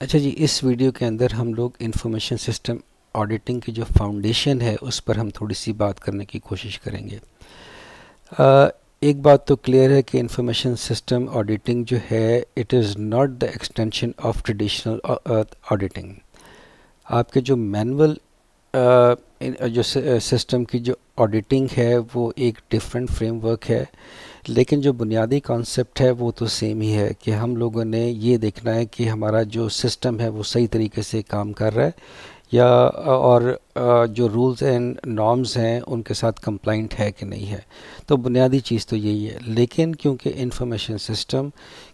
اچھا جی، اس ویڈیو کے اندر ہم لوگ انفارمیشن سسٹم آڈیٹنگ کی جو فاؤنڈیشن ہے اس پر ہم تھوڑی سی بات کرنے کی کوشش کریں گے۔ ایک بات تو کلیئر ہے کہ انفارمیشن سسٹم آڈیٹنگ جو ہے it is not the extension of traditional auditing. آپ کے جو مینول جو سسٹم کی جو آڈیٹنگ ہے وہ ایک ڈفرینٹ فریم ورک ہے، لیکن جو بنیادی کانسیپٹ ہے وہ تو سیم ہی ہے کہ ہم لوگوں نے یہ دیکھنا ہے کہ ہمارا جو سسٹم ہے وہ صحیح طریقے سے کام کر رہا ہے یا اور جو رولز اینڈ نارمز ہیں ان کے ساتھ کمپلائنٹ ہے کہ نہیں ہے۔ تو بنیادی چیز تو یہی ہے، لیکن کیونکہ انفارمیشن سسٹم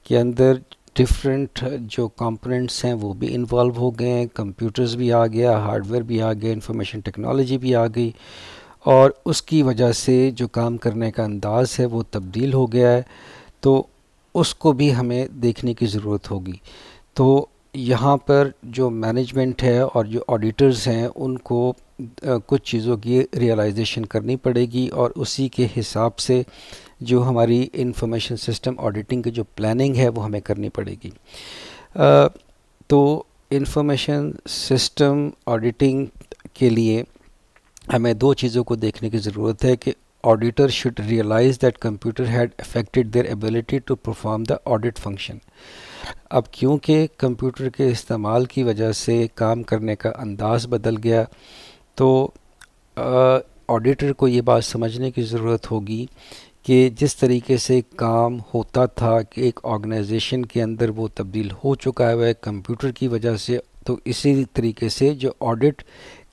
کے اندر ڈفرینٹ جو کمپوننٹس ہیں وہ بھی انوالو ہو گئے ہیں، کمپیوٹرز بھی آ گیا، ہارڈ ویئر بھی آ گیا، انفارمیشن ٹیکنالوجی بھی آ گئی، اور اس کی وجہ سے جو کام کرنے کا انداز ہے وہ تبدیل ہو گیا ہے، تو اس کو بھی ہمیں دیکھنے کی ضرورت ہوگی۔ تو یہاں پر جو مینجمنٹ ہے اور جو آڈیٹرز ہیں ان کو کچھ چیزوں کی ریئلائزیشن کرنی پڑے گی، اور اسی کے حساب سے جو ہماری انفارمیشن سسٹم آڈیٹنگ کی جو پلاننگ ہے وہ ہمیں کرنی پڑے گی۔ تو انفارمیشن سسٹم آڈیٹنگ کے لیے ہمیں دو چیزوں کو دیکھنے کی ضرورت ہے کہ auditor should realise that computer had affected their ability to perform the audit function. اب کیونکہ کمپیوٹر کے استعمال کی وجہ سے کام کرنے کا انداز بدل گیا، تو آڈیٹر کو یہ بات سمجھنے کی ضرورت ہوگی کہ جس طریقے سے کام ہوتا تھا کہ ایک آرگنائزیشن کے اندر وہ تبدیل ہو چکا ہے کمپیوٹر کی وجہ سے، تو اسی طریقے سے جو آڈٹ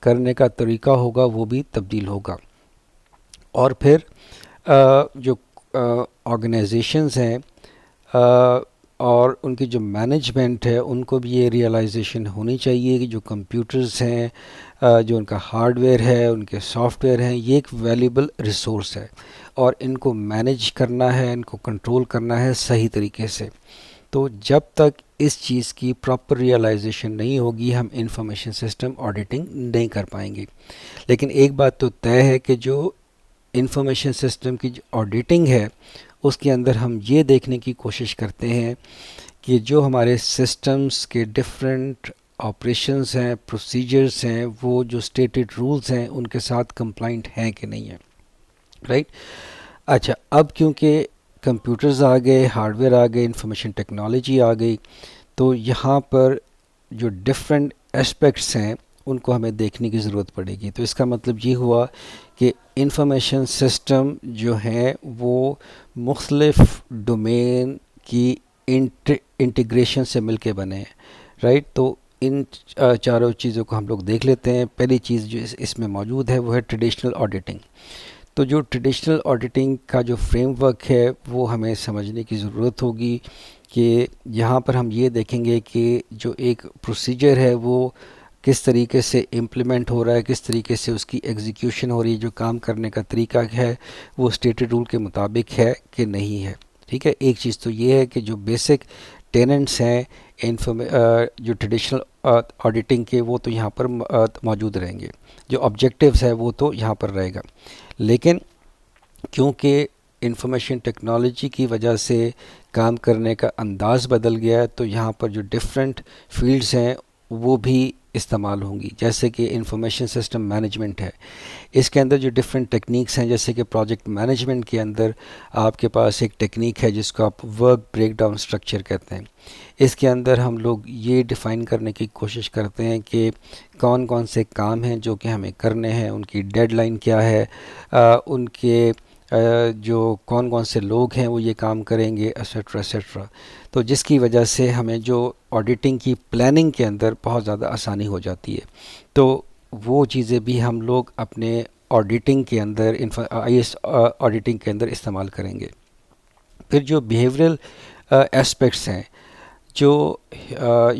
کرنے کا طریقہ ہوگا وہ بھی تبدیل ہوگا۔ اور پھر جو آرگنائزیشنز ہیں اور ان کی جو مینجمنٹ ہے ان کو بھی یہ ریئلائزیشن ہونی چاہیے کہ جو کمپیوٹرز ہیں، جو ان کا ہارڈ ویئر ہے، ان کے سافٹ ویئر ہیں، یہ ایک ویلیبل ریسورس ہے اور ان کو مینیج کرنا ہے، ان کو کنٹرول کرنا ہے صحیح طریقے سے۔ تو جب تک اس چیز کی پراپر ریئلائزیشن نہیں ہوگی ہم انفارمیشن سسٹم آڈیٹنگ نہیں کر پائیں گے۔ لیکن ایک بات تو طے ہے کہ جو انفارمیشن سسٹم کی جو آڈیٹنگ ہے اس کے اندر ہم یہ دیکھنے کی کوشش کرتے ہیں کہ جو ہمارے سسٹمز کے ڈفرینٹ آپریشنز ہیں، پروسیجرز ہیں، وہ جو اسٹیٹڈ رولز ہیں ان کے ساتھ کمپلائنٹ ہیں کہ نہیں ہیں، رائٹ؟ اچھا، اب کیونکہ کمپیوٹرز آ گئے، ہارڈ ویئر آ گئے، انفارمیشن ٹیکنالوجی آ گئی، تو یہاں پر جو ڈفرینٹ اسپیکٹس ہیں ان کو ہمیں دیکھنے کی ضرورت پڑے گی۔ تو اس کا مطلب یہ ہوا کہ انفارمیشن سسٹم جو ہیں وہ مختلف ڈومین کی انٹیگریشن سے مل کے بنے ہیں، رائٹ؟ تو ان چاروں چیزوں کو ہم لوگ دیکھ لیتے ہیں۔ پہلی چیز جو اس میں موجود ہے وہ ہے ٹریڈیشنل آڈیٹنگ۔ تو جو ٹریڈیشنل آڈیٹنگ کا جو فریم ورک ہے وہ ہمیں سمجھنے کی ضرورت ہوگی کہ یہاں پر ہم یہ دیکھیں گے کہ جو ایک پروسیجر ہے وہ کس طریقے سے امپلیمنٹ ہو رہا ہے، کس طریقے سے اس کی ایگزیکیوشن ہو رہی ہے، جو کام کرنے کا طریقہ ہے وہ اسٹیٹڈ رول کے مطابق ہے کہ نہیں ہے، ٹھیک ہے؟ ایک چیز تو یہ ہے کہ جو بیسک ٹیننٹس ہیں جو ٹریڈیشنل آڈیٹنگ کے وہ تو یہاں پر موجود رہیں گے، جو آبجیکٹیوز ہے وہ تو یہاں پر رہے گا، لیکن کیونکہ انفارمیشن ٹیکنالوجی کی وجہ سے کام کرنے کا انداز بدل گیا ہے تو یہاں پر جو ڈفرینٹ فیلڈز ہیں وہ بھی استعمال ہوں گی، جیسے کہ انفارمیشن سسٹم مینجمنٹ ہے، اس کے اندر جو ڈفرینٹ ٹیکنیکس ہیں، جیسے کہ پروجیکٹ مینجمنٹ کے اندر آپ کے پاس ایک ٹیکنیک ہے جس کو آپ ورک بریک ڈاؤن اسٹرکچر کہتے ہیں۔ اس کے اندر ہم لوگ یہ ڈیفائن کرنے کی کوشش کرتے ہیں کہ کون کون سے کام ہیں جو کہ ہمیں کرنے ہیں، ان کی ڈیڈ لائن کیا ہے، ان کے جو کون کون سے لوگ ہیں وہ یہ کام کریں گے، ایسیٹرا ایسیٹرا۔ تو جس کی وجہ سے ہمیں جو آڈیٹنگ کی پلاننگ کے اندر بہت زیادہ آسانی ہو جاتی ہے۔ تو وہ چیزیں بھی ہم لوگ اپنے آڈیٹنگ کے اندر آئی ایس آڈیٹنگ کے اندر استعمال کریں گے۔ پھر جو بیہیورل اسپیکٹس ہیں، جو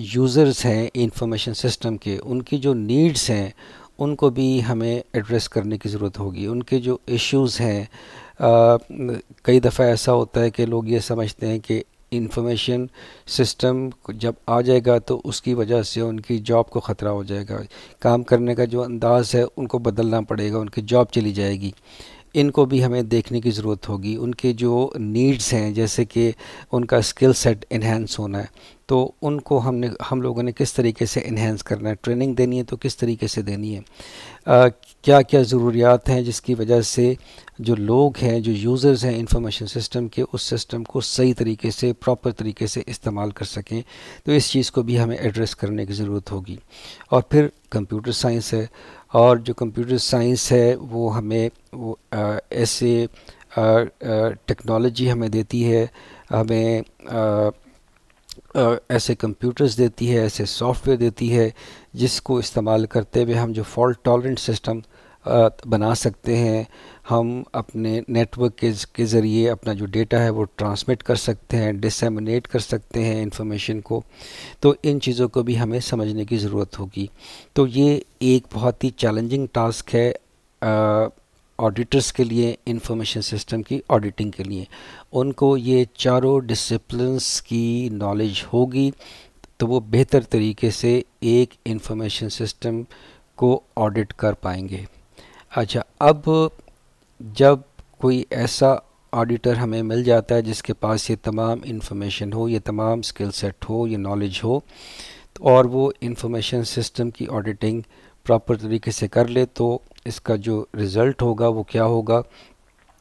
یوزرز ہیں انفارمیشن سسٹم کے، ان کی جو نیڈز ہیں ان کو بھی ہمیں ایڈریس کرنے کی ضرورت ہوگی۔ ان کے جو ایشوز ہیں، کئی دفعہ ایسا ہوتا ہے کہ لوگ یہ سمجھتے ہیں کہ انفارمیشن سسٹم جب آ جائے گا تو اس کی وجہ سے ان کی جاب کو خطرہ ہو جائے گا، کام کرنے کا جو انداز ہے ان کو بدلنا پڑے گا، ان کی جاب چلی جائے گی۔ ان کو بھی ہمیں دیکھنے کی ضرورت ہوگی، ان کے جو نیڈز ہیں جیسے کہ ان کا اسکل سیٹ انہینس ہونا ہے، تو ان کو ہم لوگوں نے کس طریقے سے انہینس کرنا ہے، ٹریننگ دینی ہے تو کس طریقے سے دینی ہے، کیا کیا ضروریات ہیں جس کی وجہ سے جو لوگ ہیں، جو یوزرز ہیں انفارمیشن سسٹم کے، اس سسٹم کو صحیح طریقے سے، پراپر طریقے سے استعمال کر سکیں. تو اس چیز کو بھی ہمیں ایڈریس کرنے کی ضرورت ہوگی. اور پھر کمپیوٹر سائنس ہے، اور جو کمپیوٹر سائنس ہے وہ ہمیں وہ ایسے ٹیکنالوجی ہمیں دیتی ہے، ہمیں ایسے کمپیوٹرز دیتی ہے، ایسے سافٹ ویئر دیتی ہے جس کو استعمال کرتے ہوئے ہم جو فالٹ ٹالرنٹ سسٹم بنا سکتے ہیں. ہم اپنے نیٹ ورک کے ذریعے اپنا جو ڈیٹا ہے وہ ٹرانسمٹ کر سکتے ہیں، ڈسیمنیٹ کر سکتے ہیں انفارمیشن کو. تو ان چیزوں کو بھی ہمیں سمجھنے کی ضرورت ہوگی. تو یہ ایک بہت ہی چیلنجنگ ٹاسک ہے آڈیٹرز کے لیے، انفارمیشن سسٹم کی آڈیٹنگ کے لیے. ان کو یہ چاروں ڈسپلنس کی نالج ہوگی تو وہ بہتر طریقے سے ایک انفارمیشن سسٹم کو آڈٹ کر پائیں گے. اچھا، اب جب کوئی ایسا آڈیٹر ہمیں مل جاتا ہے جس کے پاس یہ تمام انفارمیشن ہو، یہ تمام اسکل سیٹ ہو، یہ نالج ہو، اور وہ انفارمیشن سسٹم کی آڈیٹنگ پراپر طریقے سے کر لے، تو اس کا جو رزلٹ ہوگا وہ کیا ہوگا؟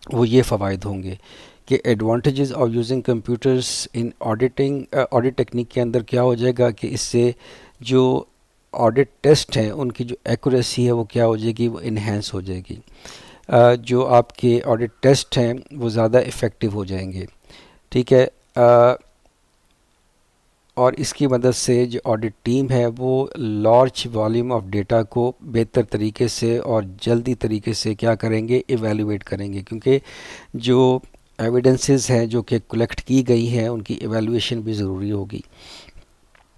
وہ یہ فوائد ہوں گے کہ advantages of using computers in auditing, audit technique کے اندر کیا ہو جائے گا کہ اس سے جو آڈٹ ٹیسٹ ہیں ان کی جو ایکوریسی ہے وہ کیا ہو جائے گی؟ وہ انہینس ہو جائے گی. جو آپ کے آڈٹ ٹیسٹ ہیں وہ زیادہ افیکٹو ہو جائیں گے. ٹھیک ہے. اور اس کی مدد سے جو آڈٹ ٹیم ہے وہ لارج والیوم آف ڈیٹا کو بہتر طریقے سے اور جلدی طریقے سے کیا کریں گے؟ ایویلویٹ کریں گے، کیونکہ جو ایویڈنسز ہیں جو کہ کلیکٹ کی گئی ہیں ان کی ایویلویشن بھی ضروری ہوگی،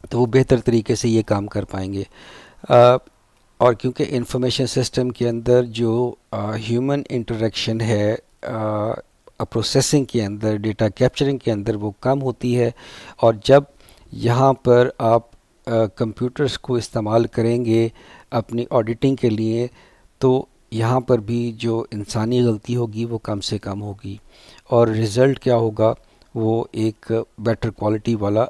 تو وہ بہتر طریقے سے یہ کام کر پائیں گے. اور کیونکہ انفارمیشن سسٹم کے اندر جو ہیومن انٹریکشن ہے پروسیسنگ کے اندر، ڈیٹا کیپچرنگ کے اندر، وہ کم ہوتی ہے، اور جب یہاں پر آپ کمپیوٹرز کو استعمال کریں گے اپنی آڈیٹنگ کے لیے، تو یہاں پر بھی جو انسانی غلطی ہوگی وہ کم سے کم ہوگی، اور رزلٹ کیا ہوگا؟ وہ ایک بیٹر کوالٹی والا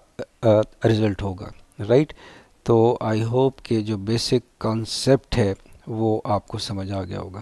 رزلٹ ہوگا. رائٹ. تو آئی ہوپ کہ جو بیسک کانسیپٹ ہے وہ آپ کو سمجھ آ گیا ہوگا.